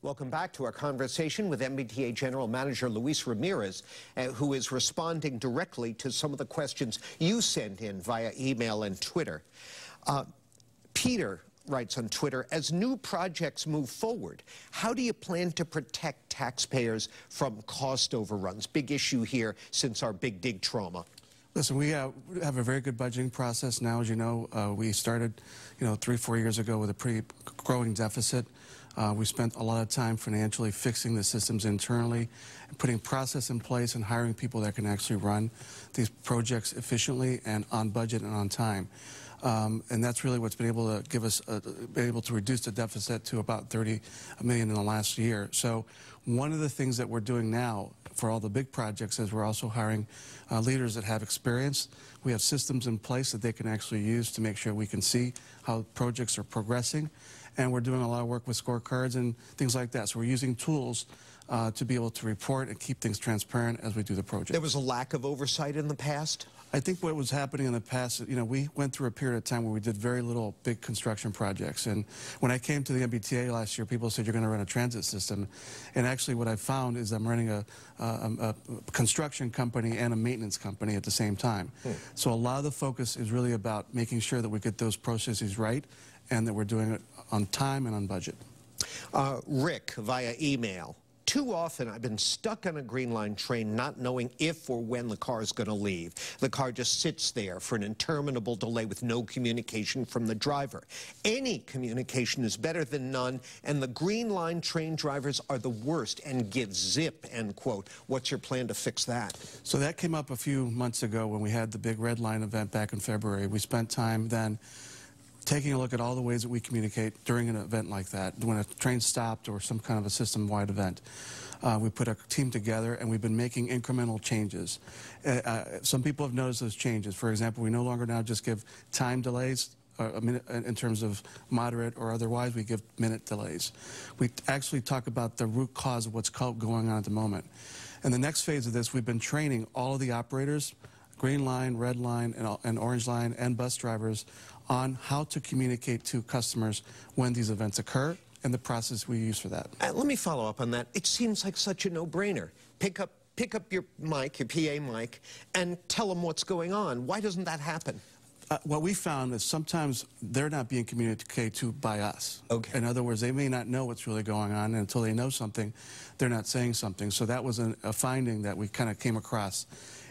Welcome back to our conversation with MBTA General Manager Luis Ramirez, who is responding directly to some of the questions you sent in via email and Twitter. Peter writes on Twitter, as new projects move forward, how do you plan to protect taxpayers from cost overruns? Big issue here since our big dig trauma. Listen, we have a very good budgeting process now. As you know, we started, 3-4 years ago with a pretty growing deficit. We spent a lot of time financially fixing the systems internally, and putting process in place and hiring people that can actually run these projects efficiently and on budget and on time. And that's really what's been able to give us, been able to reduce the deficit to about $30 million in the last year. So one of the things that we're doing now for all the big projects is we're also hiring leaders that have experience. We have systems in place that they can actually use to make sure we can see how projects are progressing. And we're doing a lot of work with scorecards and things like that. So we're using tools to be able to report and keep things transparent as we do the project. There was a lack of oversight in the past? I think what was happening in the past, we went through a period of time where we did very little big construction projects. And when I came to the MBTA last year, people said, you're going to run a transit system. And actually what I found is I'm running a construction company and a maintenance company at the same time. So a lot of the focus is really about making sure that we get those processes right and that we're doing it on time and on budget. Rick, via email. Too often I've been stuck on a Green Line train not knowing if or when the car is going to leave. The car just sits there for an interminable delay with no communication from the driver. Any communication is better than none, and the Green Line train drivers are the worst and give zip, end quote. What's your plan to fix that? So that came up a few months ago when we had the big Red Line event back in February. We spent time then taking a look at all the ways that we communicate during an event like that, when a train stopped or some kind of a system-wide event. We put a team together and we've been making incremental changes. Some people have noticed those changes. For example, we no longer now just give time delays in terms of moderate or otherwise. We give minute delays. We actually talk about the root cause of what's going on at the moment. In the next phase of this, we've been training all of the operators, Green Line, Red Line, and Orange Line, and bus drivers on how to communicate to customers when these events occur and the process we use for that. Let me follow up on that. It seems like such a no-brainer. Pick up your mic, your PA mic, and tell them what's going on. Why doesn't that happen? What we found is sometimes they're not being communicated to by us. Okay. In other words, they may not know what's really going on, and until they know something, they're not saying something. So that was a finding that we kind of came across.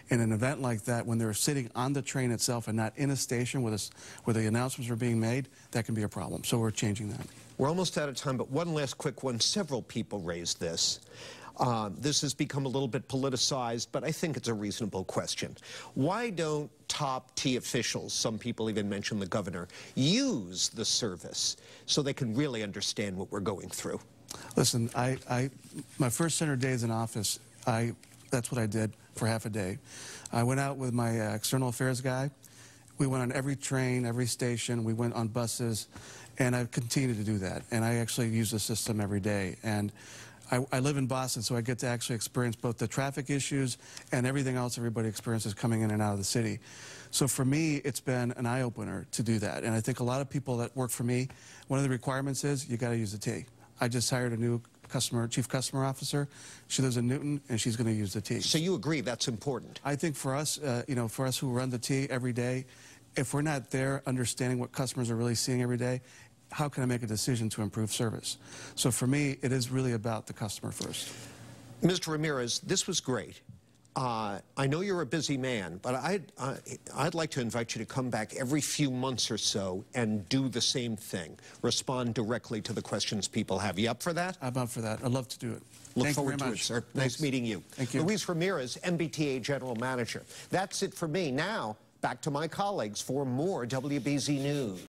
In an event like that, when they're sitting on the train itself and not in a station where the announcements are being made, that can be a problem. So we're changing that. We're almost out of time, but one last quick one. Several people raised this. This has become a little bit politicized, but I think it's a reasonable question. Why don't top T officials, some people even mention the governor, use the service so they can really understand what we're going through? Listen, my first 100 days in office, that's what I did for half a day. I went out with my external affairs guy. We went on every train, every station. We went on buses, and I continue to do that. And I actually use the system every day. And I live in Boston, so I get to actually experience both the traffic issues and everything else everybody experiences coming in and out of the city. So for me, it's been an eye-opener to do that. And I think a lot of people that work for me, one of the requirements is you got to use the T. I just hired a new chief customer officer. She lives in Newton, and she's going to use the T. So you agree that's important? I think for us, for us who run the T every day, if we're not there understanding what customers are really seeing every day, how can I make a decision to improve service? So for me, it is really about the customer first. Mr. Ramirez, this was great. I know you're a busy man, but I'd like to invite you to come back every few months or so and do the same thing. Respond directly to the questions people have. You up for that? I'm up for that. I'd love to do it. Look forward to it, sir. Thanks. Nice meeting you. Thank you. Luis Ramirez, MBTA General Manager. That's it for me. Now, back to my colleagues for more WBZ News.